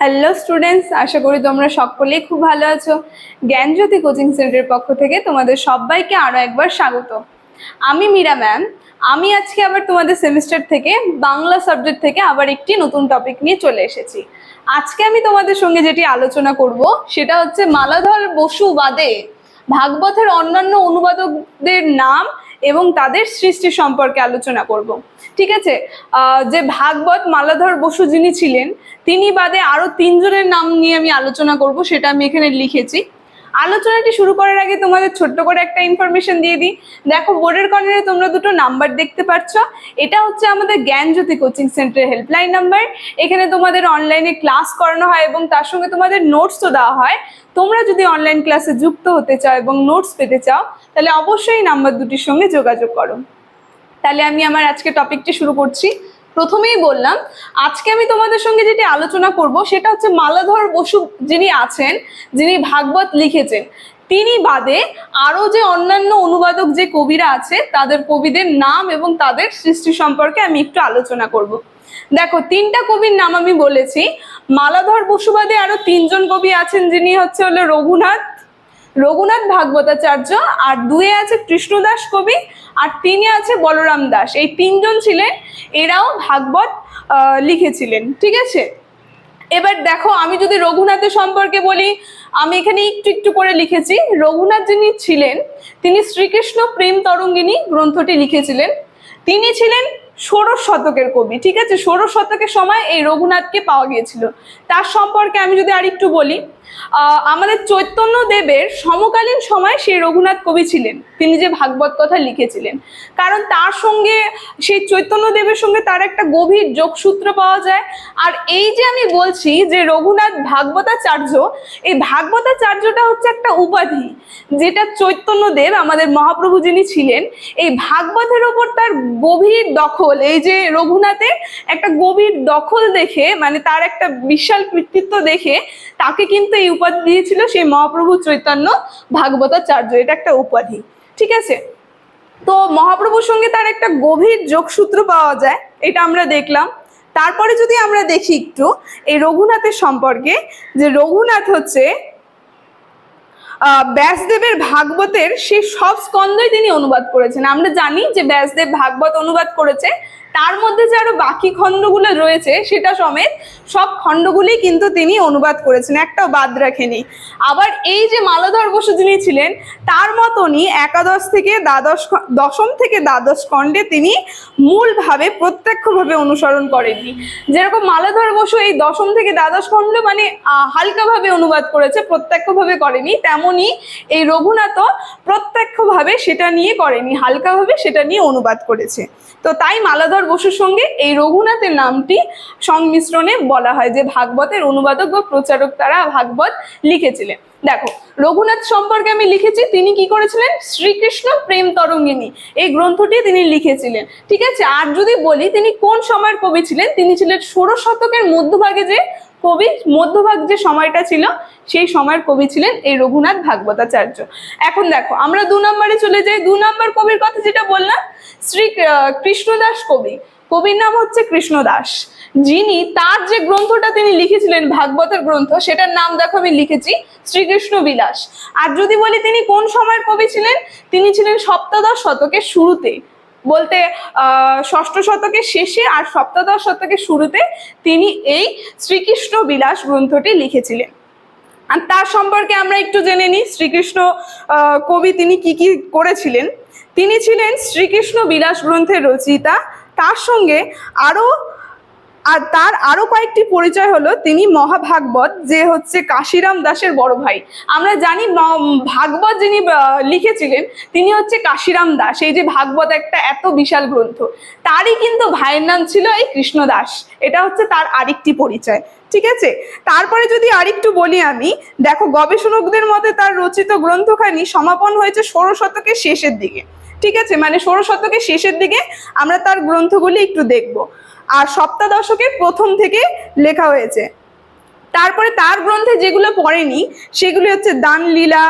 Hello students, আশা করি তোমরা সকলেই খুব ভালো আছো। জ্ঞানজ্যোতি কোচিং সেন্টারের পক্ষ থেকে তোমাদের সবাইকে আরও একবার স্বাগত। আমি মীরা ম্যাম। আমি আজকে আবার তোমাদের সেমিস্টার থেকে বাংলা সাবজেক্ট থেকে আবার একটি নতুন টপিক নিয়ে চলে এসেছি। আজকে আমি তোমাদের সঙ্গে যেটি আলোচনা করব সেটা হচ্ছে মালাধর বসু বাদে ভাগবতের অন্যান্য অনুবাদকদের নাম এবং তাদের সৃষ্টি সম্পর্কে আলোচনা করব। ঠিক আছে, যে ভাগবত মালাধর বসু যিনি ছিলেন তিনি বাদে আরো তিনজনের নাম নিয়ে আমি আলোচনা করব, সেটা আমি এখানে লিখেছি। আলোচনাটি শুরু করার আগে তোমাদের ছোট্ট করে একটা ইনফরমেশন দিয়ে দিই। দেখো, বোর্ডের কর্নারে তোমরা দুটো নাম্বার দেখতে পাচ্ছ। এটা হচ্ছে আমাদের জ্ঞানজ্যোতি কোচিং সেন্টারের হেল্পলাইন নাম্বার। এখানে তোমাদের অনলাইনে ক্লাস করানো হয় এবং তার সঙ্গে তোমাদের নোটসও দেওয়া হয়। তোমরা যদি অনলাইন ক্লাসে যুক্ত হতে চাও এবং নোটস পেতে চাও তাহলে অবশ্যই নাম্বার দুটির সঙ্গে যোগাযোগ করো। তাহলে আমি আমার আজকে টপিকটি শুরু করছি। প্রথমেই বললাম, আজকে আমি তোমাদের সঙ্গে যেটি আলোচনা করব সেটা হচ্ছে মালাধর বসু যিনি আছেন, যিনি ভাগবত লিখেছেন, তিনি বাদে আরো যে অন্যান্য অনুবাদক যে কবিরা আছে তাদের কবিদের নাম এবং তাদের সৃষ্টি সম্পর্কে আমি একটু আলোচনা করব। দেখো, তিনটা কবির নাম আমি বলেছি। মালাধর বসু বাদে আরো তিনজন কবি আছেন, যিনি হলো রঘুনাথ ভাগবতাচার্য, আর দুয়ে আছে কৃষ্ণদাস কবি, আর তিনে আছে বলরাম দাস। এই তিনজন ছিলেন, এরাও ভাগবত লিখেছিলেন। ঠিক আছে, এবার দেখো, আমি যদি রঘুনাথের সম্পর্কে বলি, আমি এখানে একটু একটু করে লিখেছি। রঘুনাথ যিনি ছিলেন তিনি শ্রীকৃষ্ণ প্রেম তরঙ্গিনী গ্রন্থটি লিখেছিলেন। তিনি ছিলেন ষোড়শ শতকের কবি। ঠিক আছে, ষোড়শ শতকের সময় এই রঘুনাথকে পাওয়া গিয়েছিল। তার সম্পর্কে আমি যদি আরেকটু বলি, আমাদের চৈতন্য দেবের সমকালীন সময় সেই রঘুনাথ কবি ছিলেন, তিনি যে ভাগবত কথা লিখেছিলেন। কারণ তার সঙ্গে, সেই চৈতন্য দেবের সঙ্গে তার একটা গভীর যোগসূত্র পাওয়া যায়। আর এই যে আমি বলছি যে রঘুনাথ ভাগবতাচার্য, এই ভাগবতাচার্যটা হচ্ছে একটা উপাধি, যেটা চৈতন্য দেব আমাদের মহাপ্রভু যিনি ছিলেন, এই ভাগবতের ওপর তার গভীর দখল, এই যে রঘুনাথের একটা গভীর দখল দেখে, মানে তার একটা বিশাল কৃতিত্ব দেখে তাকে কিন্তু এই উপাধি দিয়েছিল সেই মহাপ্রভু চৈতন্য ভাগবতাচার্য। এটা একটা উপাধি। ঠিক আছে, তো মহাপ্রভুর সঙ্গে তার একটা গভীর যোগসূত্র পাওয়া যায়, এটা আমরা দেখলাম। তারপরে যদি আমরা দেখি একটু এই রঘুনাথের সম্পর্কে, যে রঘুনাথ হচ্ছে ব্যাসদেবের ভাগবতের সেই সব স্কন্ধই তিনি অনুবাদ করেছেন। আমরা জানি যে ব্যাসদেব ভাগবত অনুবাদ করেছে, তার মধ্যে যে আরো বাকি খণ্ডগুলো রয়েছে সেটা সমেত সব খণ্ডগুলি কিন্তু তিনি অনুবাদ করেছেন, একটাও বাদ রাখেনি। আবার এই যে মালাধর বসু যিনি ছিলেন, তার মতনই দশম থেকে দ্বাদশ খণ্ডে তিনি মূলভাবে প্রত্যক্ষভাবে অনুসরণ করেননি। যেরকম মালাধর বসু এই দশম থেকে দ্বাদশ খণ্ড মানে হালকাভাবে অনুবাদ করেছে, প্রত্যক্ষভাবে করেনি, তেমনি এই রঘুনাথও প্রত্যক্ষভাবে সেটা নিয়ে করেনি, হালকাভাবে সেটা নিয়ে অনুবাদ করেছে। তো তাই মালাধর বসুর সঙ্গে এই রঘুনাথের নামটি সংমিশ্রণে বলা হয় যে ভাগবতের অনুবাদক বা প্রচারক তারা ভাগবত লিখেছিলেন। দেখো, রঘুনাথ সম্পর্কে আমি লিখেছি, তিনি কি করেছিলেন, শ্রীকৃষ্ণ প্রেম তরঙ্গিনী এই গ্রন্থটি তিনি লিখেছিলেন। ঠিক আছে, আর যদি বলি তিনি কোন সময়ের কবি ছিলেন, তিনি ছিলেন ষোড়শ শতকের মধ্যভাগে, যে কবি মধ্যভাগ যে সময়টা ছিল সেই সময়ের কবি ছিলেন এই রঘুনাথ ভাগবতাচার্য। এখন দেখো, আমরা 2 নম্বরে চলে যাই। 2 নম্বর কবির কথা যেটা বললাম, শ্রী কৃষ্ণদাস কবি। কবির নাম হচ্ছে কৃষ্ণদাস, যিনি তার যে গ্রন্থটা তিনি লিখেছিলেন ভাগবতের গ্রন্থ, সেটার নাম দেখো আমি লিখেছি শ্রীকৃষ্ণ বিলাস। আর যদি বলি তিনি কোন সময়ের কবি ছিলেন, তিনি ছিলেন সপ্তদশ শতকের শুরুতে, বলতে ষষ্ঠ শতকের শেষে আর সপ্তদশ শতকের শুরুতে তিনি এই শ্রীকৃষ্ণ বিলাস গ্রন্থটি লিখেছিলেন। আর তার সম্পর্কে আমরা একটু জেনে নিই। শ্রীকৃষ্ণ কবি তিনি কি কি করেছিলেন। তিনি ছিলেন শ্রীকৃষ্ণ বিলাস গ্রন্থের রচয়িতা। তার সঙ্গে তার আরো কয়েকটি পরিচয় হলো, তিনি মহাভাগবত, যে হচ্ছে কাশিরাম দাসের বড় ভাই। আমরা জানি ভাগবত যিনি লিখেছিলেন তিনি হচ্ছে কাশিরাম দাস। এই যে ভাগবত একটা এত বিশাল গ্রন্থ, তারই কিন্তু ভাইয়ের নাম ছিল এই কৃষ্ণদাস। এটা হচ্ছে তার আরেকটি পরিচয়। ঠিক আছে, তারপরে যদি আরেকটু বলি আমি, দেখো, গবেষকদের মতে তার রচিত গ্রন্থখানি সমাপন হয়েছে ষোড়শ শতকের শেষের দিকে। ঠিক আছে, মানে ষোড়শ শতকের শেষের দিকে আমরা তার গ্রন্থগুলি একটু দেখব, আর সপ্তদশকের প্রথম থেকে লেখা হয়েছে। তারপরে তার গ্রন্থে যেগুলো পড়েনি সেগুলি হচ্ছে দান লীলা,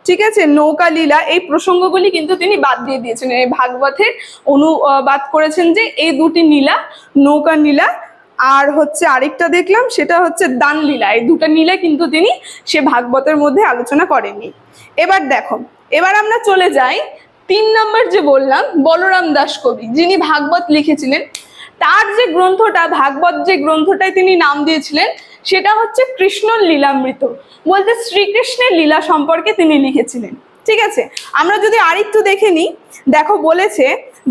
ঠিক আছে, নৌকা লীলা, এই প্রসঙ্গগুলি কিন্তু তিনি বাদ দিয়ে দিয়েছেন। এই ভাগবতের অনুবাদ করেছেন যে এই দুটি লীলা, নৌকা লীলা আর হচ্ছে আরেকটা দেখলাম সেটা হচ্ছে দান লীলা। এই দুটো লীলা কিন্তু তিনি সে ভাগবতের মধ্যে আলোচনা করেননি। এবার দেখো, এবার আমরা চলে যাই 3 নম্বর যে বললাম বলরাম দাস কবি, যিনি ভাগবত লিখেছিলেন। তার যে গ্রন্থটা ভাগবত, যে গ্রন্থটায় তিনি নাম দিয়েছিলেন সেটা হচ্ছে কৃষ্ণ লীলামৃত, বলতে শ্রীকৃষ্ণের লীলা সম্পর্কে তিনি লিখেছিলেন। ঠিক আছে, আমরা যদি আরেকটু দেখে নিই, দেখো বলেছে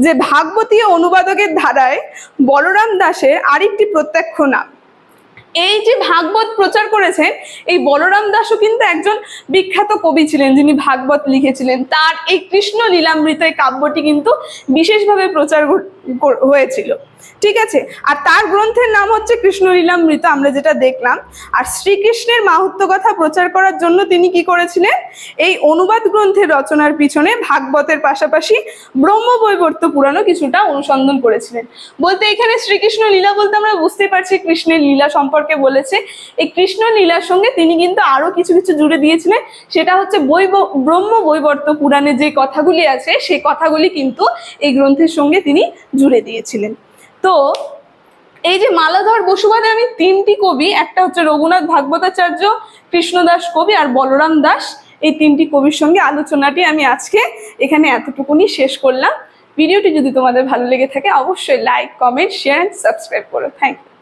যে ভাগবতীয় অনুবাদকের ধারায় বলরাম দাসের আরেকটি প্রত্যক্ষ নাম। এই যে ভাগবত প্রচার করেছেন এই বলরাম দাসও কিন্তু একজন বিখ্যাত কবি ছিলেন, যিনি ভাগবত লিখেছিলেন। তার এই কৃষ্ণ লীলামৃত এই কাব্যটি কিন্তু বিশেষভাবে প্রচার হয়েছিল। ঠিক আছে, আর তার গ্রন্থের নাম হচ্ছে কৃষ্ণ লীলামৃত, আমরা যেটা দেখলাম। আর শ্রীকৃষ্ণের মাহাত্ম্য কথা প্রচার করার জন্য তিনি কি করেছিলেন, এই অনুবাদ গ্রন্থের রচনার পিছনে ভাগবতের পাশাপাশি ব্রহ্মবৈবর্ত পুরাণও কিছুটা অনুসন্ধান করেছিলেন। বলতে এখানে শ্রীকৃষ্ণ লীলা বলতে আমরা বুঝতে পারছি কৃষ্ণের লীলা সম্পর্কে বলেছে। এই কৃষ্ণ লীলার সঙ্গে তিনি কিন্তু আরো কিছু কিছু জুড়ে দিয়েছিলেন, সেটা হচ্ছে ব্রহ্মবৈবর্ত পুরাণে যে কথাগুলি আছে সেই কথাগুলি কিন্তু এই গ্রন্থের সঙ্গে তিনি জুড়ে দিয়েছিলেন। তো এই যে মালাধর বসুবাদে আমি 3টি কবি, একটা হচ্ছে রঘুনাথ ভাগবতাচার্য, কৃষ্ণদাস কবি আর বলরাম দাস, এই 3টি কবির সঙ্গে আলোচনাটি আমি আজকে এখানে এতটুকুনি শেষ করলাম। ভিডিওটি যদি তোমাদের ভালো লেগে থাকে অবশ্যই like, comment, share and subscribe করো। Thank you.